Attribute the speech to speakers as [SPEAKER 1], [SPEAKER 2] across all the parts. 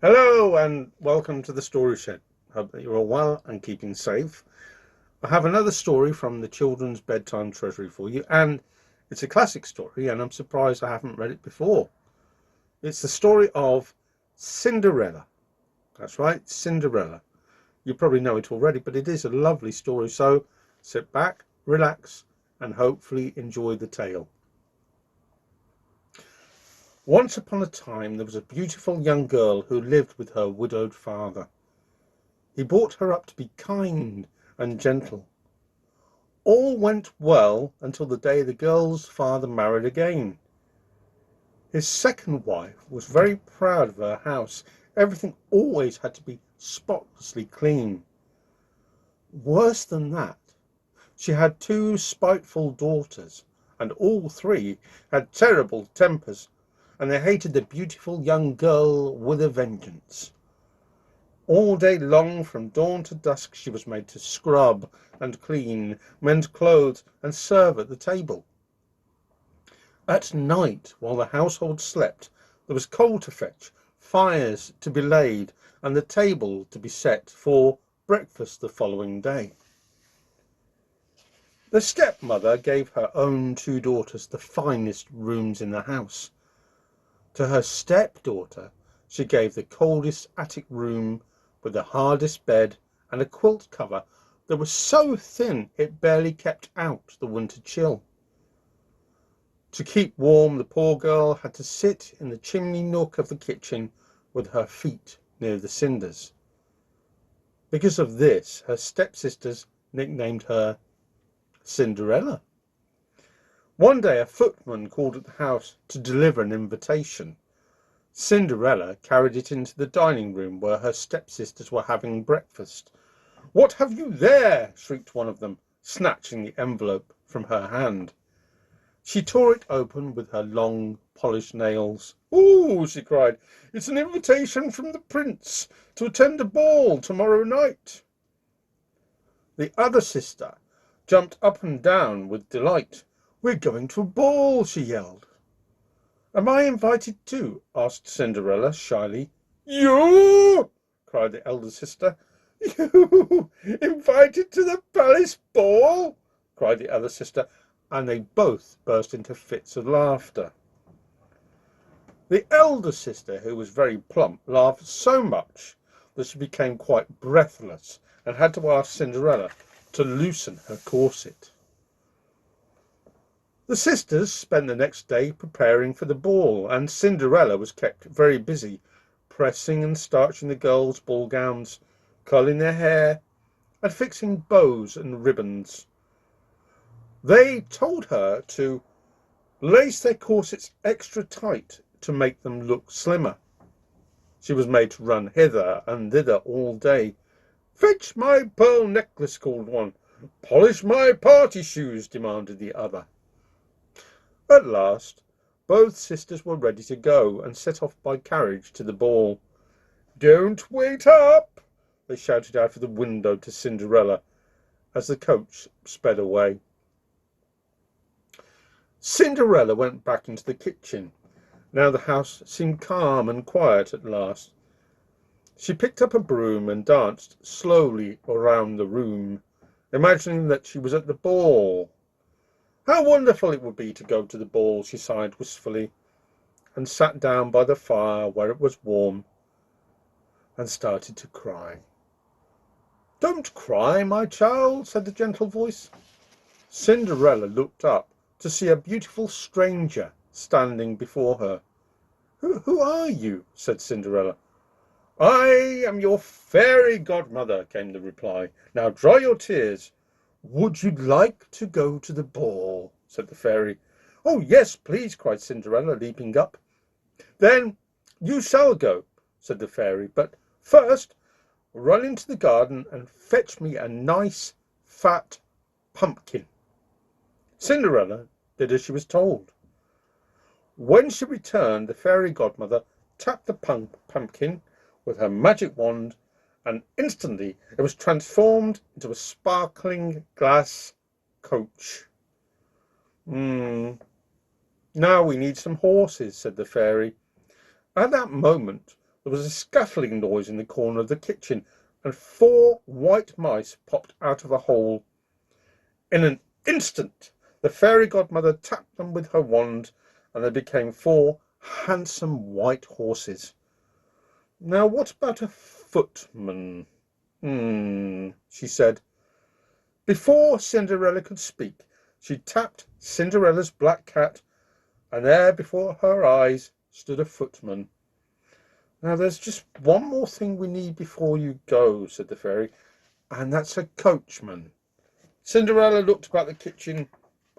[SPEAKER 1] Hello and welcome to the Story Shed. Hope that you're all well and keeping safe. I have another story from the Children's Bedtime Treasury for you, and it's a classic story, and I'm surprised I haven't read it before. It's the story of Cinderella. That's right, Cinderella. You probably know it already, but it is a lovely story, so sit back, relax, and hopefully enjoy the tale. Once upon a time, there was a beautiful young girl who lived with her widowed father. He brought her up to be kind and gentle. All went well until the day the girl's father married again. His second wife was very proud of her house. Everything always had to be spotlessly clean. Worse than that, she had two spiteful daughters, and all three had terrible tempers, and they hated the beautiful young girl with a vengeance. All day long, from dawn to dusk, she was made to scrub and clean, mend clothes, and serve at the table. At night, while the household slept, there was coal to fetch, fires to be laid, and the table to be set for breakfast the following day. The stepmother gave her own two daughters the finest rooms in the house. To her stepdaughter she gave the coldest attic room, with the hardest bed and a quilt cover that was so thin it barely kept out the winter chill. To keep warm, the poor girl had to sit in the chimney nook of the kitchen with her feet near the cinders. Because of this, her stepsisters nicknamed her Cinderella. One day a footman called at the house to deliver an invitation. Cinderella carried it into the dining room where her stepsisters were having breakfast. "What have you there?" shrieked one of them, snatching the envelope from her hand. She tore it open with her long, polished nails. "Ooh!" she cried. "It's an invitation from the prince to attend a ball tomorrow night." The other sister jumped up and down with delight. "We're going to a ball!" she yelled. "Am I invited too?" asked Cinderella shyly. "You!" cried the elder sister. "You invited to the palace ball!" cried the other sister, and they both burst into fits of laughter. The elder sister, who was very plump, laughed so much that she became quite breathless and had to ask Cinderella to loosen her corset. The sisters spent the next day preparing for the ball, and Cinderella was kept very busy pressing and starching the girls' ball gowns, curling their hair, and fixing bows and ribbons. They told her to lace their corsets extra tight to make them look slimmer. She was made to run hither and thither all day. "Fetch my pearl necklace," called one. "Polish my party shoes," demanded the other. At last both sisters were ready to go and set off by carriage to the ball. "Don't wait up!" they shouted out of the window to Cinderella as the coach sped away. Cinderella went back into the kitchen. Now the house seemed calm and quiet at last. She picked up a broom and danced slowly around the room, imagining that she was at the ball. How wonderful it would be to go to the ball, she sighed wistfully, and sat down by the fire where it was warm and started to cry. "Don't cry, my child," said the gentle voice. Cinderella looked up to see a beautiful stranger standing before her. Who are you?" said Cinderella. "I am your fairy godmother," came the reply. "Now dry your tears." "Would you like to go to the ball?" said the fairy. "Oh, yes, please," cried Cinderella, leaping up. "Then you shall go," said the fairy. "But first run into the garden and fetch me a nice fat pumpkin." Cinderella did as she was told. When she returned, the fairy godmother tapped the pumpkin with her magic wand, and instantly it was transformed into a sparkling glass coach. Now we need some horses," said the fairy. At that moment, there was a scuffling noise in the corner of the kitchen, and 4 white mice popped out of a hole. In an instant, the fairy godmother tapped them with her wand, and they became 4 handsome white horses. "Now, what about a footman?" She said. Before Cinderella could speak, she tapped Cinderella's black cat, and there before her eyes stood a footman. "Now, there's just one more thing we need before you go," said the fairy, "and that's a coachman." Cinderella looked about the kitchen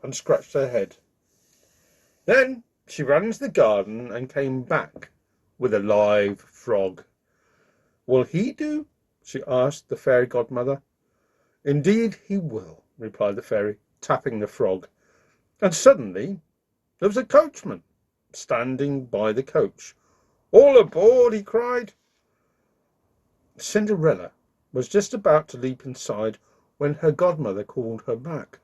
[SPEAKER 1] and scratched her head. Then she ran into the garden and came back with a live frog. "Will he do?" she asked the fairy godmother. "Indeed he will," replied the fairy, tapping the frog. And suddenly there was a coachman standing by the coach. "All aboard!" he cried. Cinderella was just about to leap inside when her godmother called her back.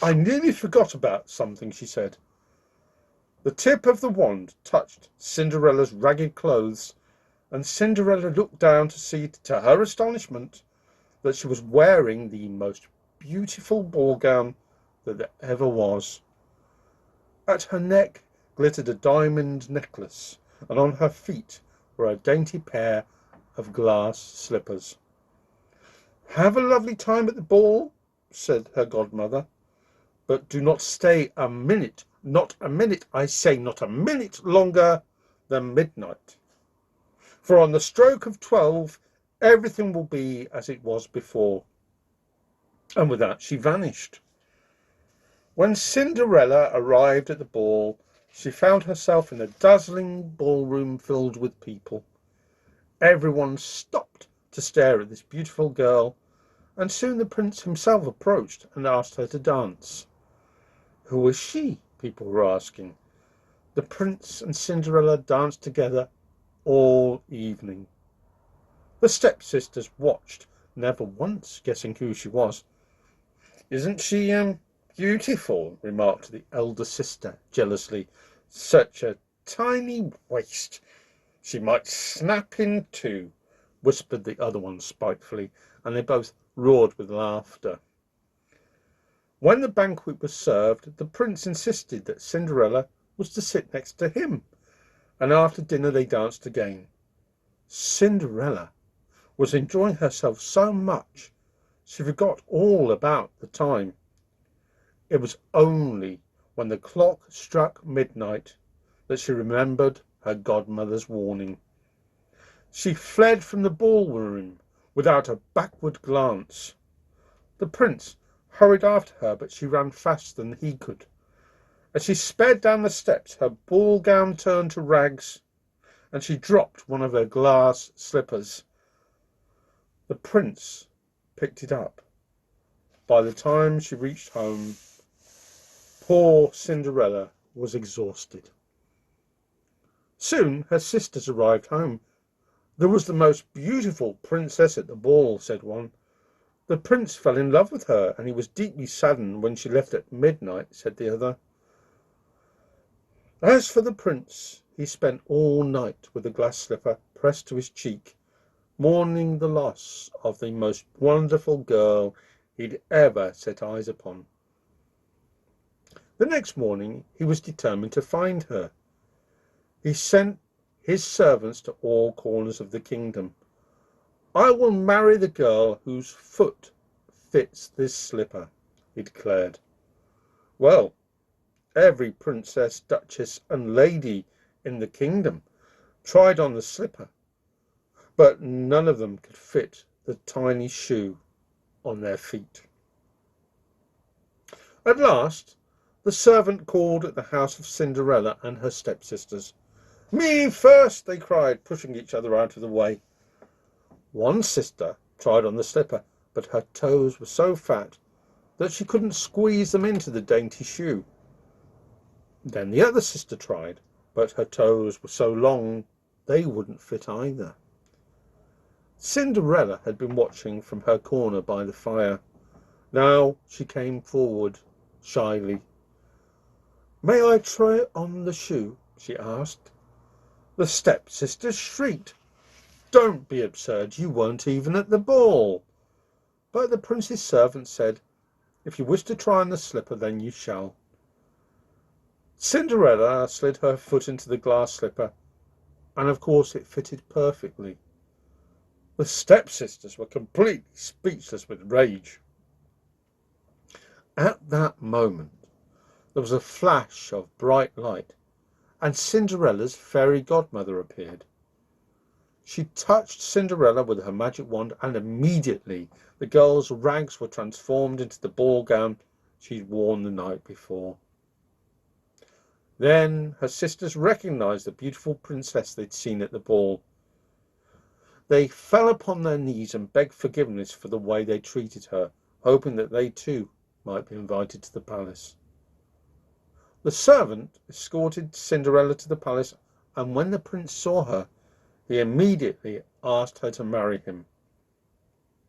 [SPEAKER 1] I nearly forgot about something," she said. The tip of the wand touched Cinderella's ragged clothes, and Cinderella looked down to see, to her astonishment, that she was wearing the most beautiful ball gown that there ever was. At her neck glittered a diamond necklace, and on her feet were a dainty pair of glass slippers. "Have a lovely time at the ball," said her godmother, "but do not stay a minute, not a minute, I say not a minute longer than midnight. For on the stroke of 12, everything will be as it was before." And with that she vanished. When Cinderella arrived at the ball, she found herself in a dazzling ballroom filled with people. Everyone stopped to stare at this beautiful girl, and soon the prince himself approached and asked her to dance. Who is she? People were asking. The prince and Cinderella danced together all evening. The stepsisters watched, never once guessing who she was. "Isn't she beautiful?" remarked the elder sister jealously. "Such a tiny waist. She might snap in two," whispered the other one spitefully, and they both roared with laughter. When the banquet was served, the prince insisted that Cinderella was to sit next to him, and after dinner they danced again. Cinderella was enjoying herself so much she forgot all about the time. It was only when the clock struck midnight that she remembered her godmother's warning. She fled from the ballroom without a backward glance. The prince hurried after her, but she ran faster than he could. As she sped down the steps, her ball gown turned to rags, and she dropped one of her glass slippers. The prince picked it up. By the time she reached home, poor Cinderella was exhausted. Soon her sisters arrived home. "There was the most beautiful princess at the ball," said one. "The prince fell in love with her, and he was deeply saddened when she left at midnight," said the other. As for the prince, he spent all night with the glass slipper pressed to his cheek, mourning the loss of the most wonderful girl he'd ever set eyes upon. The next morning he was determined to find her. He sent his servants to all corners of the kingdom. "I will marry the girl whose foot fits this slipper," he declared. Well, every princess, duchess, and lady in the kingdom tried on the slipper, but none of them could fit the tiny shoe on their feet. At last, the servant called at the house of Cinderella and her stepsisters. "Me first!" they cried, pushing each other out of the way. One sister tried on the slipper, but her toes were so fat that she couldn't squeeze them into the dainty shoe. Then the other sister tried, but her toes were so long they wouldn't fit either. Cinderella had been watching from her corner by the fire. Now she came forward shyly. "May I try on the shoe?" she asked. The stepsisters shrieked. "Don't be absurd, you weren't even at the ball." But the prince's servant said, "If you wish to try on the slipper, then you shall." Cinderella slid her foot into the glass slipper, and of course it fitted perfectly. The stepsisters were completely speechless with rage. At that moment there was a flash of bright light, and Cinderella's fairy godmother appeared. She touched Cinderella with her magic wand, and immediately the girl's rags were transformed into the ball gown she'd worn the night before. Then her sisters recognized the beautiful princess they'd seen at the ball. They fell upon their knees and begged forgiveness for the way they treated her, hoping that they too might be invited to the palace. The servant escorted Cinderella to the palace, and when the prince saw her, he immediately asked her to marry him.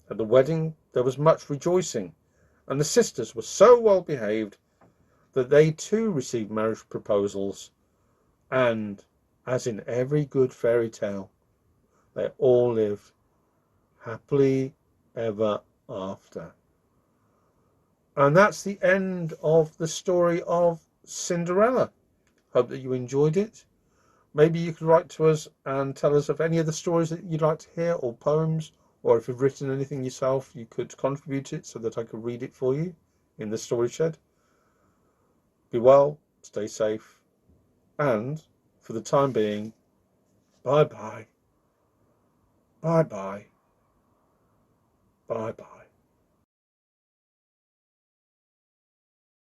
[SPEAKER 1] At the wedding there was much rejoicing, and the sisters were so well behaved that they too received marriage proposals, and, as in every good fairy tale, they all lived happily ever after. And that's the end of the story of Cinderella. Hope that you enjoyed it. Maybe you could write to us and tell us of any of the stories that you'd like to hear, or poems, or if you've written anything yourself, you could contribute it so that I could read it for you in the story shed. Be well, stay safe, and for the time being, bye bye, bye bye, bye bye.